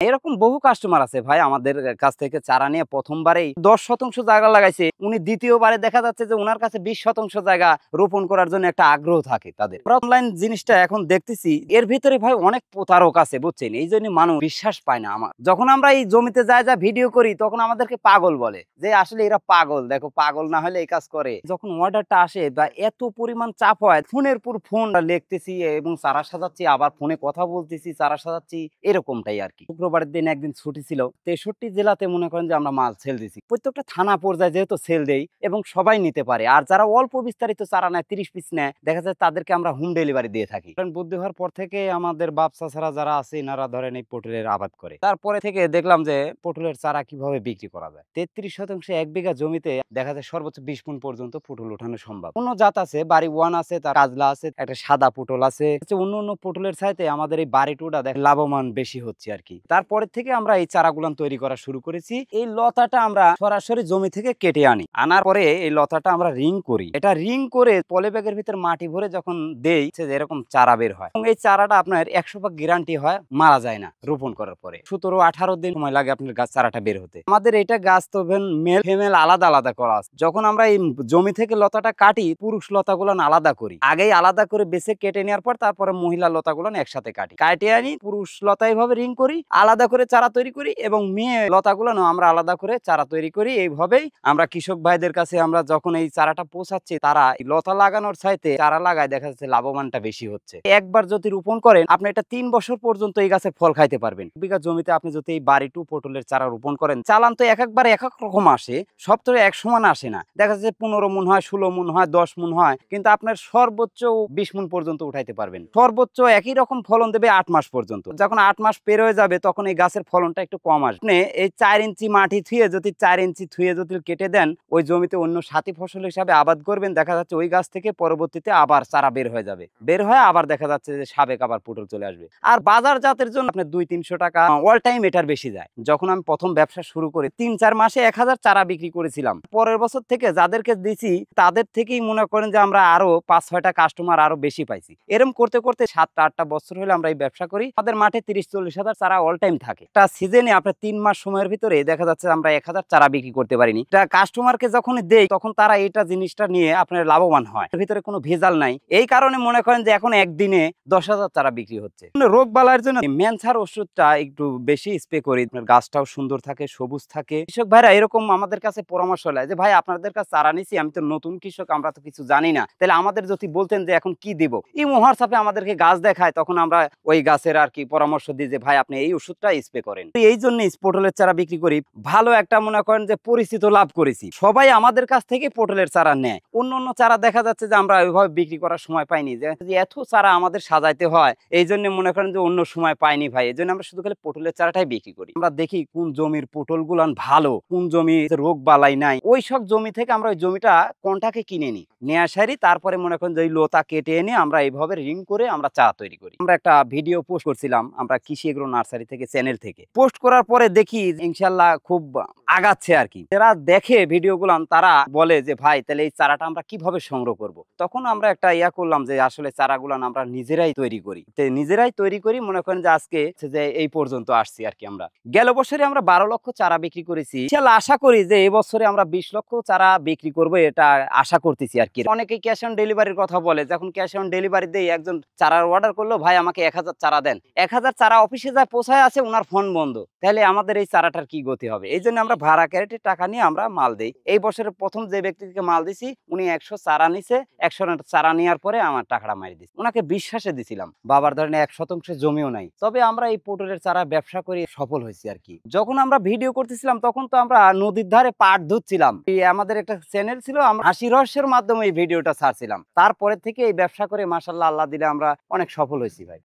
এরকম বহু কাস্টমার আছে ভাই আমাদের কাছ থেকে চারা নিয়ে প্রথমবারেই 10% জায়গা লাগাইছে, উনি দ্বিতীয়বারে দেখা যাচ্ছে যে উনার কাছে 20% জায়গা রোপণ করার জন্য একটা আগ্রহ থাকে তাদের। অনলাইন জিনিসটা এখন দেখতেছি এর ভিতরে ভাই অনেক প্রতারক আছে বুঝছেন, এই জন্য মানুষ বিশ্বাস পায় না। আমার যখন আমরা এই জমিতে যা ভিডিও করি তখন আমাদেরকে পাগল বলে, যে আসলে এরা পাগল, দেখো পাগল না হলে এই কাজ করে। যখন অর্ডারটা আসে বা এত পরিমাণ চাপ হয়, ফোনের পর ফোন লিখতেছি এবং চারা সাজাচ্ছি, আবার ফোনে কথা বলতেছি, চারা সাজাচ্ছি, এরকমটাই আর কি। শুক্রবারের দিন একদিন ছুটি ছিল, 63 জেলাতে মনে করেন যে আমরা মাল সেল দিছি, প্রত্যেকটা থানা পর্যায়ে যেহেতু সেল দেই এবং সবাই নিতে পারে। আর যারা অল্প বিস্তারিত চারা নেয় 30 পিস নেয়, দেখা যায় তাদেরকে আমরা হোম ডেলিভারি দিয়ে থাকি। কারণ বুদ্ধি হওয়ার পর থেকে আমাদের বাপসা ছাড়া যারা আছে এনারা ধরেন এই পটলের আবাদ করে। তারপরে থেকে দেখলাম যে পটলের চারা কিভাবে বিক্রি করা যায়। 33% 1 বিঘা জমিতে দেখা যায় সর্বোচ্চ 20 মণ পর্যন্ত পটল ওঠানো সম্ভব। অন্য জাত আছে, বাড়ি ওয়ান আছে, তার কাজলা আছে, একটা সাদা পটল আছে। অন্য পটলের চাইতে আমাদের এই বাড়ি টুটা দেখ লাভবান বেশি হচ্ছে আর কি। তারপরে থেকে আমরা এই চারাগুলান তৈরি করা শুরু করেছি। এই লতাটা আমরা সরাসরি জমি থেকে কেটে আনার পরে এই লতাটা আমরা রিং করি। এটা রিং করে পলি ব্যাগের ভিতর মাটি ভরে যখন দেই এরকম চারা বের হয়, এবং এই চারাটা আপনার 100% গ্যারান্টি হয়, মারা যায় না রোপণ করার পরে। 17-18 দিন সময় লাগে আপনার গাছ চারাটা বের হতে। আমাদের এটা গাছ তো মেল ফিমেল আলাদা আলাদা করা আছে। যখন আমরা এই জমি থেকে লতাটা কাটি, পুরুষ লতাগুলো আলাদা করি, আগেই আলাদা করে বেছে কেটে নেওয়ার পর তারপরে মহিলা লতাগুলো একসাথে কাটে আনি, পুরুষ লতা এইভাবে রিং করি, আলাদা করে চারা তৈরি করি, এবং মেয়ে লতাগুলো আমরা আলাদা করে চারা তৈরি করি। এইভাবেই আমরা কৃষক ভাইদের কাছে আমরা যখন এই চারাটা পৌঁছাচ্ছি, তারা লতা লাগানোর চাইতে চারা লাগায় দেখা যাচ্ছে লাভবানটা বেশি হচ্ছে। একবার যদি রোপণ করেন আপনি এটা 3 বছর পর্যন্ত এই গাছে ফল খাইতে পারবেন। বিঘা জমিতে আপনি যদি এই বাড়ি টু পটলের চারা রোপণ করেন, চালান তো একবার এক এক রকম আসে, সব তো এক সমান আসে না। দেখা যাচ্ছে 15 মণ হয়, 16 মণ হয়, 10 মণ হয়, কিন্তু আপনার সর্বোচ্চ 20 মণ পর্যন্ত উঠাইতে পারবেন। সর্বোচ্চ একই রকম ফলন দেবে 8 মাস পর্যন্ত। যখন 8 মাস পের হয়ে যাবে তখন এই গাছের ফলনটা একটু কম আসবে। আপনি এই 4 ইঞ্চি মাটি থুয়ে যদি 4 ইঞ্চি থুয়ে যদি কেটে দেন, ওই জমিতে অন্য সাথী ফসল হিসাবে আবাদ করবেন, দেখা যাচ্ছে ওই গাছ থেকে পরবর্তীতে আবার চারা বের হয়ে যাবে, বের হয়ে আবার দেখা যাচ্ছে যে সাবেক আবার পটল চলে আসবে। আর বাজার জাতের জন্য আপনার 200-300 টাকা অল টাইম এটার বেশি যায়। যখন আমি প্রথম ব্যবসা শুরু করি 3-4 মাসে 1000 চারা বিক্রি করেছিলাম। পরের বছর থেকে যাদেরকে দিছি তাদের থেকেই মনে করেন যে আমরা আরো 5-6টা কাস্টমার আরো বেশি পাইছি। এরকম করতে করতে 7-8টা বছর হলে আমরা এই ব্যবসা করি। আমাদের মাঠে 30-40 হাজার চারা অল টাইম থাকে। একটা সিজনে আপনার 3 মাস সময়ের ভিতরে দেখা যাচ্ছে আমরা 1000 চারা বিক্রি করতে পারিনি। এটা কাস্টমারকে যখন দেই তখন তারা এটা জিনিসটা নিয়ে আপনার লাভবান হয়, এর ভিতরে কোনো ভেজাল নাই। এই কারণে মনে করেন যে এখন একদিনে 10,000 চারা বিক্রি হচ্ছে। রোগ বালাইয়ের জন্য ম্যানসার ওষুধটা একটু বেশি স্প্রে করি, গাছটাও সুন্দর থাকে, সবুজ থাকে। কৃষক ভাইরা এরকম আমাদের কাছে পরামর্শ নেয় যে ভাই আপনাদের কাছে চারা নিছি, আমি তো নতুন কৃষক, আমরা তো কিছু জানি না, তাহলে আমাদের যদি বলতেন যে এখন কি দিব। এই হোয়াটসঅ্যাপে আমাদেরকে গাছ দেখায়, তখন আমরা ওই গাছের আর কি পরামর্শ দিই যে ভাই আপনি এই ওষুধটা স্প্রে করেন। এই জন্য পটলের চারা বিক্রি করি। ভালো একটা মনে করেন যে পরিচিত লাভ করেছি, সবাই আমাদের কাছ থেকে পটলের চারা নেয়। অন্য চারা দেখা যাচ্ছে যে আমরা ওইভাবে বিক্রি করার সময় পাইনি, যে এত চারা আমাদের সাজাইতে হয়, এই জন্য মনে করেন যে অন্য সময় পাইনি ভাই। এই জন্য আমরা শুধু খালি পটলের চারাটাই বিক্রি করি। আমরা দেখি কোন জমির পটল গুলান ভালো, কোন জমি রোগ বালাই নাই, ওই সব জমি থেকে আমরা ওই জমিটা কোনটাকে কিনে নিয়ে আসারি। তারপরে মনে করেন যে ওই লতা কেটে এনে আমরা এইভাবে রিং করে আমরা চারা তৈরি করি। আমরা একটা ভিডিও পোস্ট করছিলাম আমরা কৃষি এগ্রো নার্সারি থেকে, চ্যানেল থেকে পোস্ট করার পরে দেখি ইনশাল্লাহ খুব আগাচ্ছে আর কি। যারা দেখে ভিডিও গুলান তারা বলে যে ভাই তাহলে এই চারাটা আমরা কিভাবে সংগ্রহ করব। তখন আমরা একটা করলাম যে আসলে চারাগুলান আমরা নিজেরাই তৈরি করি। মনে করেন যে আজকে যে এই পর্যন্ত আসছি আর কি। আমরা গেল বছরে আমরা 12 লক্ষ চারা বিক্রি করেছি। আশা করি যে এই বছরে আমরা 20 লক্ষ চারা বিক্রি করব, এটা আশা করতেছি আর কি। অনেকে ক্যাশ অন ডেলিভারির কথা বলে, যখন ক্যাশ অন ডেলিভারি দেই, একজন চারার অর্ডার করলো ভাই আমাকে 1000 চারা দেন, 1000 চারা অফিসে যায় পৌঁছায় আছে, ওনার ফোন বন্ধ, তাহলে আমাদের এই চারাটার কি গতি হবে। এই জন্য আমরা ভাড়া ক্যারেটে টাকা নিয়ে আমরা মাল দেই। এই বছরের প্রথম যে ব্যক্তিকে মাল দিছি উনি 100 চারা নিছে, 100 চারা নেওয়ার পরে আমার টাকাটা মারি দিচ্ছে। ওনাকে বিশ্বাসে দিছিলাম, বাবার ধরেন 1% জমিও নাই, তবে আমরা এই পটলের চারা ব্যবসা করে সফল হয়েছি আর কি। যখন আমরা ভিডিও করতেছিলাম তখন তো আমরা নদীর ধারে পাট ধুচ্ছিলাম। আমাদের একটা চ্যানেল ছিল, আমরা হাসি রহস্যের মাধ্যমে এই ভিডিওটা ছাড়ছিলাম। তারপরে থেকে এই ব্যবসা করে মাশাআল্লাহ আল্লাহ দিলে আমরা অনেক সফল হয়েছি ভাই।